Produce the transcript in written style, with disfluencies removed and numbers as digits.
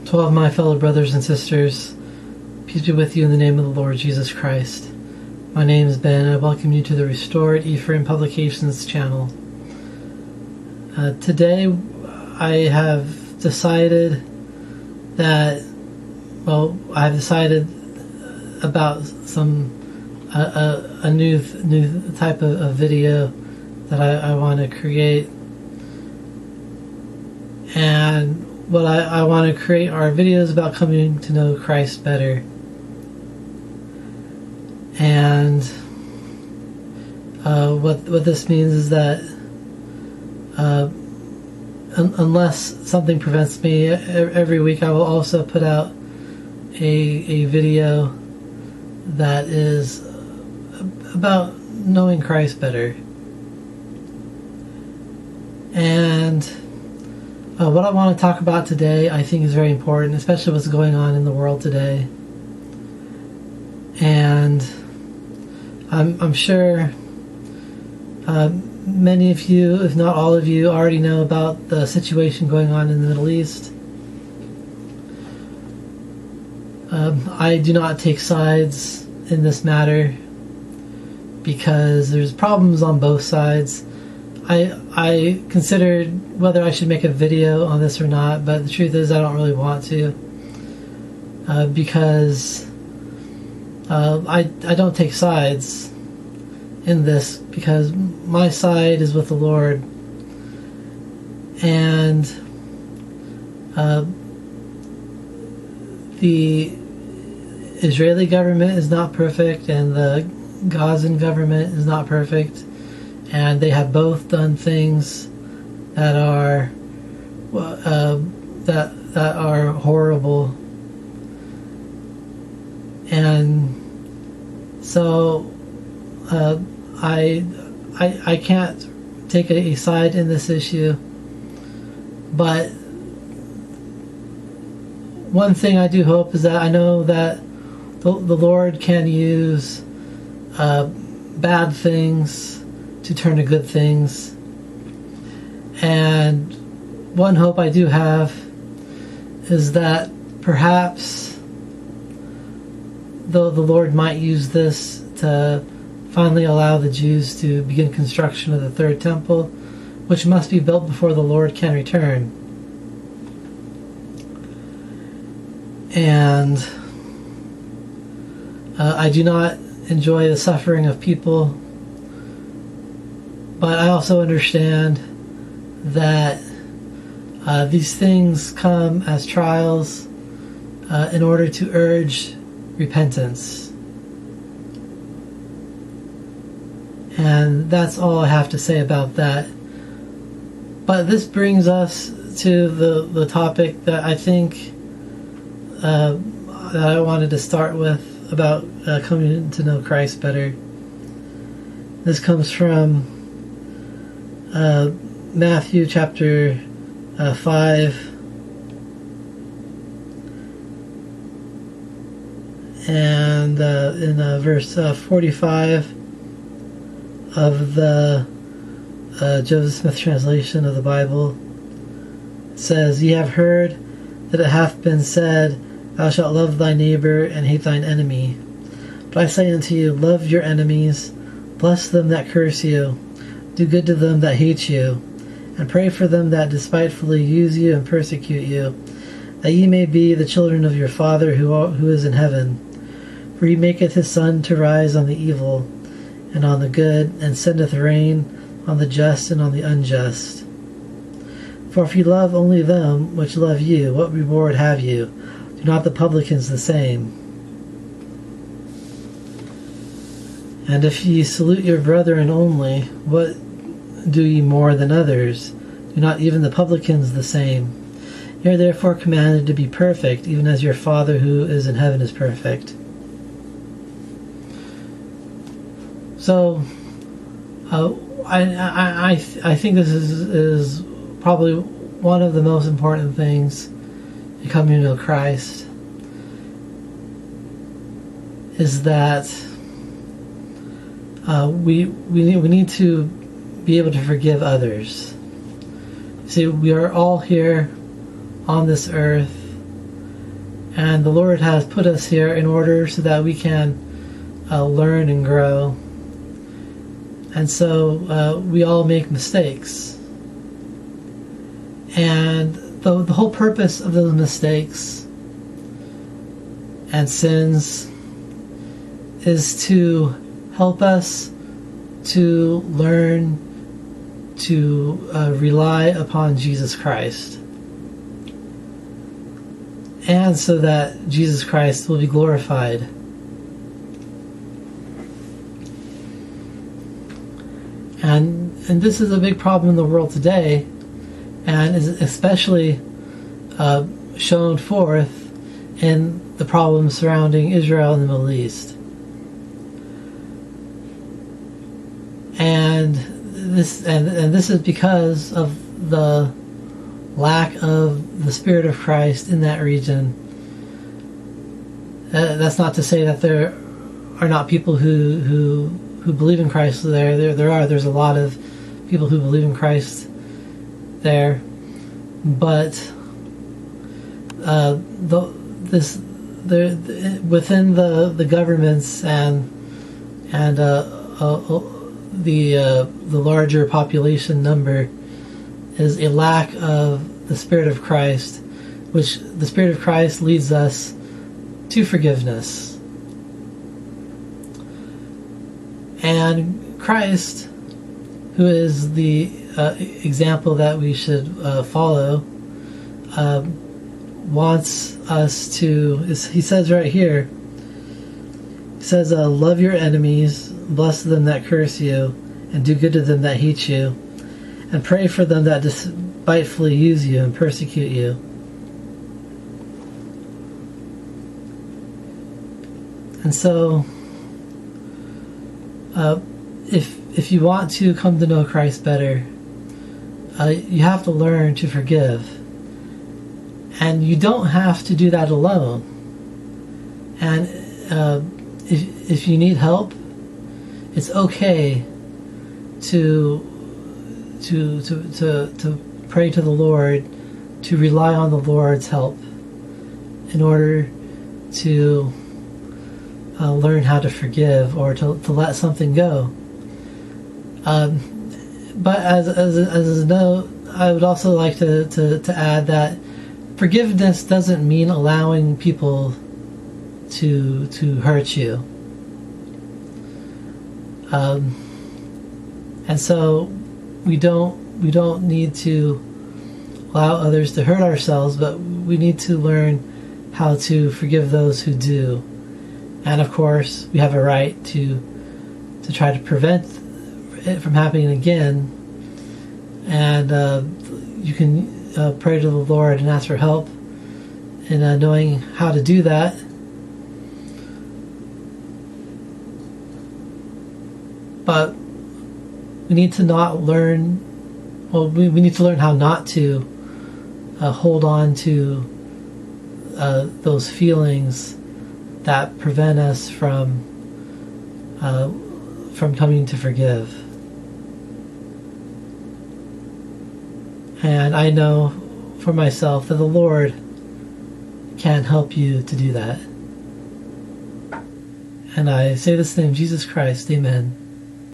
To all of my fellow brothers and sisters, peace be with you in the name of the Lord Jesus Christ. My name is Ben, and I welcome you to the Restored Ephraim Publications channel. Today, I have decided about a new type of video that I want to create. And what I want to create are videos about coming to know Christ better. And what this means is that unless something prevents me, every week I will also put out a video that is about knowing Christ better. And what I want to talk about today, I think, is very important, especially what's going on in the world today. And I'm sure many of you, if not all of you, already know about the situation going on in the Middle East. I do not take sides in this matter because there's problems on both sides. I considered whether I should make a video on this or not, but the truth is I don't really want to, because I don't take sides in this, because my side is with the Lord, and the Israeli government is not perfect, and the Gazan government is not perfect. And they have both done things that are that are horrible, and so I can't take a side in this issue. But one thing I do hope is that I know that the Lord can use bad things to turn to good things. And one hope I do have is that perhaps the Lord might use this to finally allow the Jews to begin construction of the third temple, which must be built before the Lord can return. And I do not enjoy the suffering of people, but I also understand that these things come as trials in order to urge repentance. And that's all I have to say about that. But this brings us to the topic that I think that I wanted to start with, about coming to know Christ better. This comes from Matthew chapter 5, and in verse 45 of the Joseph Smith translation of the Bible. It says, "Ye have heard that it hath been said, Thou shalt love thy neighbor and hate thine enemy. But I say unto you, love your enemies, bless them that curse you, do good to them that hate you, and pray for them that despitefully use you and persecute you, that ye may be the children of your Father who is in heaven. For he maketh his sun to rise on the evil and on the good, and sendeth rain on the just and on the unjust. For if ye love only them which love you, what reward have you? Do not the publicans the same? And if ye salute your brethren only, what do ye more than others? Do not even the publicans the same? Ye are therefore commanded to be perfect, even as your Father who is in heaven is perfect." So, I think this is probably one of the most important things in coming to know Christ, is that we need to be able to forgive others. See, we are all here on this earth And the Lord has put us here in order so that we can learn and grow. And so we all make mistakes. And the whole purpose of those mistakes and sins is to help us to learn to rely upon Jesus Christ. And so that Jesus Christ will be glorified. And this is a big problem in the world today, and is especially shown forth in the problems surrounding Israel and the Middle East. And this is because of the lack of the Spirit of Christ in that region. That's not to say that there are not people who believe in Christ there. There's a lot of people who believe in Christ there, but within the governments and the larger population number is a lack of the Spirit of Christ, which the Spirit of Christ leads us to forgiveness. And Christ, who is the example that we should follow, wants us to, he says right here, he says, love your enemies, bless them that curse you, and do good to them that hate you, and pray for them that despitefully use you and persecute you. And so, if you want to come to know Christ better, you have to learn to forgive. And you don't have to do that alone. And if you need help, it's okay to pray to the Lord, to rely on the Lord's help in order to learn how to forgive or to let something go. But as a note, I would also like to add that forgiveness doesn't mean allowing people to hurt you. And so we don't need to allow others to hurt ourselves, but we need to learn how to forgive those who do. And of course, we have a right to try to prevent it from happening again. And you can pray to the Lord and ask for help in knowing how to do that. But we need to not learn, well, we need to learn how not to hold on to those feelings that prevent us from coming to forgive. And I know for myself that the Lord can help you to do that. And I say this in the name of Jesus Christ, amen.